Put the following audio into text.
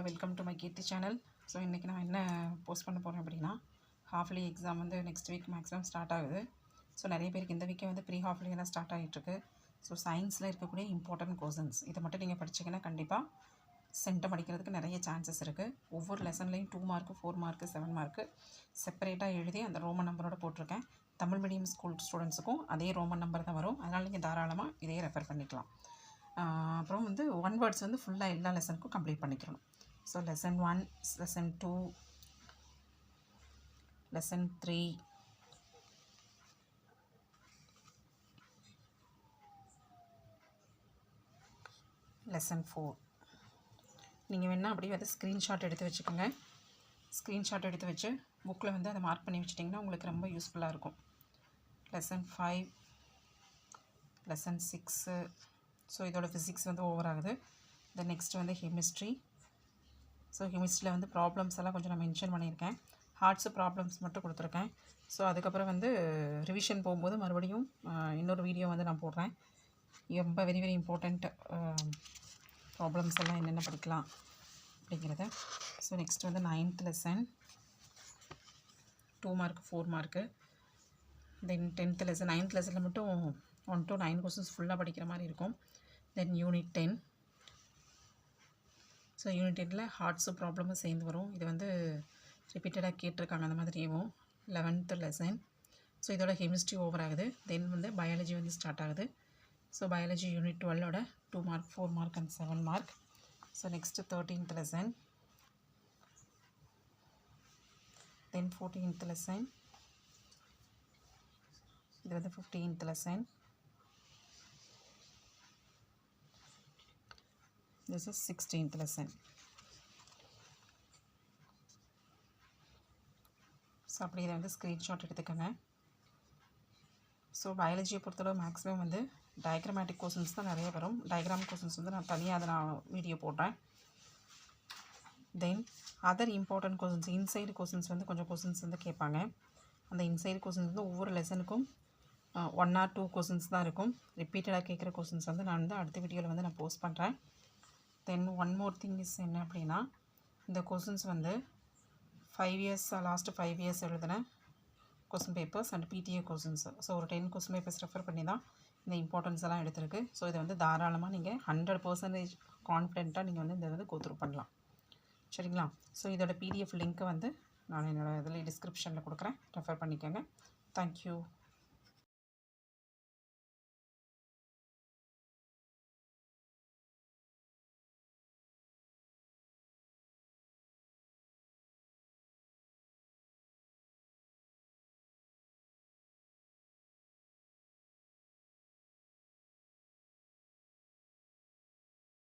Welcome to my Keerthi channel. So இன்றைக்கி நான் என்ன போஸ்ட் பண்ண போகிறேன் அப்படின்னா, ஹாஃப்லி எக்ஸாம் வந்து நெக்ஸ்ட் வீக் மேக்ஸிமம் ஸ்டார்ட் ஆகுது. ஸோ நிறைய பேருக்கு இந்த வீக்கே வந்து ப்ரீ ஹாஃப்லி எல்லாம் ஸ்டார்ட் ஆகிட்டுருக்கு. ஸோ சயின்ஸில் இருக்கக்கூடிய இம்பார்ட்டன்ட் கொஷின்ஸ் இதை மட்டும் நீங்கள் படிச்சிங்கன்னா கண்டிப்பாக சென்டம் அடிக்கிறதுக்கு நிறைய சான்சஸ் இருக்குது. ஒவ்வொரு லெசன்லேயும் 2 மார்க்கு 4 மார்க்கு 7 மார்க்கு செப்பரேட்டாக எழுதி அந்த ரோமன் நம்பரோட போட்டிருக்கேன். தமிழ் மீடியம் ஸ்கூல் ஸ்டூடெண்ட்ஸுக்கும் அதே ரோமன் நம்பர் தான் வரும். அதனால் நீங்கள் தாராளமாக இதையே ரெஃபர் பண்ணிக்கலாம். அப்புறம் வந்து 1 வேர்ட்ஸ் வந்து ஃபுல்லாக எல்லா லெசனுக்கும் கம்ப்ளீட் பண்ணிக்கிறணும். So lesson 1, lesson 2, lesson 3, lesson 4 நீங்கள் வேணால் அப்படியே வந்து ஸ்க்ரீன்ஷாட் எடுத்து வச்சுக்கோங்க. ஸ்க்ரீன்ஷாட் எடுத்து வச்சு புக்கில் வந்து அதை மார்க் பண்ணி வச்சிட்டிங்கன்னா உங்களுக்கு ரொம்ப யூஸ்ஃபுல்லாக இருக்கும். Lesson 5, lesson 6. ஸோ இதோட ஃபிசிக்ஸ் வந்து ஓவர் ஆகுது. தென் நெக்ஸ்ட் வந்து கெமிஸ்ட்ரி. ஸோ கெமிஸ்ட்ரியில் வந்து ப்ராப்ளம்ஸ் எல்லாம் கொஞ்சம் நான் மென்ஷன் பண்ணியிருக்கேன். ஹார்ட்ஸு ப்ராப்ளம்ஸ் மட்டும் கொடுத்துருக்கேன். ஸோ அதுக்கப்புறம் வந்து ரிவிஷன் போகும்போது மறுபடியும் இன்னொரு வீடியோ வந்து நான் போடுறேன். ரொம்ப வெரி வெரி இம்பார்ட்டண்ட் ப்ராப்ளம்ஸ் எல்லாம் என்னென்ன படிக்கலாம் அப்படிங்கிறத. ஸோ நெக்ஸ்ட் வந்து 9th லெசன் 2 மார்க்கு 4 மார்க்கு. தென் 10th லெசன் 9th லெசனில் மட்டும் 1 to 9 கொஸ்டின்ஸ் ஃபுல்லாக படிக்கிற மாதிரி இருக்கும். தென் யூனிட் 10. ஸோ யூனிட் 10ல் ஹார்ட்ஸு ப்ராப்ளமும் சேர்ந்து வரும். இது வந்து ரிப்பீட்டடாக கேட்டிருக்காங்க அந்த மாதிரியும். 11th lesson. ஸோ இதோட கெமிஸ்ட்ரி ஓவர் ஆகுது. தென் வந்து பயாலஜி வந்து ஸ்டார்ட் ஆகுது. ஸோ பயாலஜி யூனிட் 12ஓட 2 mark 4 mark and 7 mark. So next 13th lesson. Then 14th lesson. இது வந்து 15th lesson. This is 16th lesson. So அப்படி இதை வந்து ஸ்க்ரீன்ஷாட் எடுத்துக்கோங்க. ஸோ பயாலஜியை பொறுத்தளவு மேக்ஸிமம் வந்து டயக்ராமேட்டிக் கொஷின்ஸ் தான் நிறைய வரும். டயக்ராம் கொஷின்ஸ் வந்து நான் தனியாக அதை நான் வீடியோ போடுறேன். Then other important questions inside questions வந்து கொஞ்சம் கொஷின்ஸ் வந்து கேட்பாங்க. அந்த இன்சைடு கொஷின்ஸ் வந்து ஒவ்வொரு லெசனுக்கும் 1 or 2 கொஷின்ஸ் தான் இருக்கும். ரிப்பீட்டடாக கேட்குற கொஷின்ஸ் வந்து நான் வந்து அடுத்த வீடியோவில் வந்து நான் போஸ்ட் பண்ணுறேன். தென் ஒன் மோர் திங் இஸ் என்ன அப்படின்னா, இந்த கொஷின்ஸ் வந்து 5 years லாஸ்ட்டு 5 years எழுதின question papers and PTA questions. So ஒரு 10 கொஸ்டின் பேப்பர்ஸ் ரெஃபர் பண்ணி தான் இந்த இம்பார்ட்டன்ஸ் எல்லாம் எடுத்திருக்கு. ஸோ இதை வந்து தாராளமாக நீங்கள் 100% கான்ஃபிடென்ட்டாக நீங்கள் வந்து இந்த வந்து கோத்ரூ பண்ணலாம். சரிங்களா? ஸோ இதோட பிடிஎஃப் லிங்க்கை வந்து நான் என்னோடய இதில் டிஸ்கிரிப்ஷனில் கொடுக்குறேன். ரெஃபர் பண்ணிக்கோங்க. தேங்க்யூ.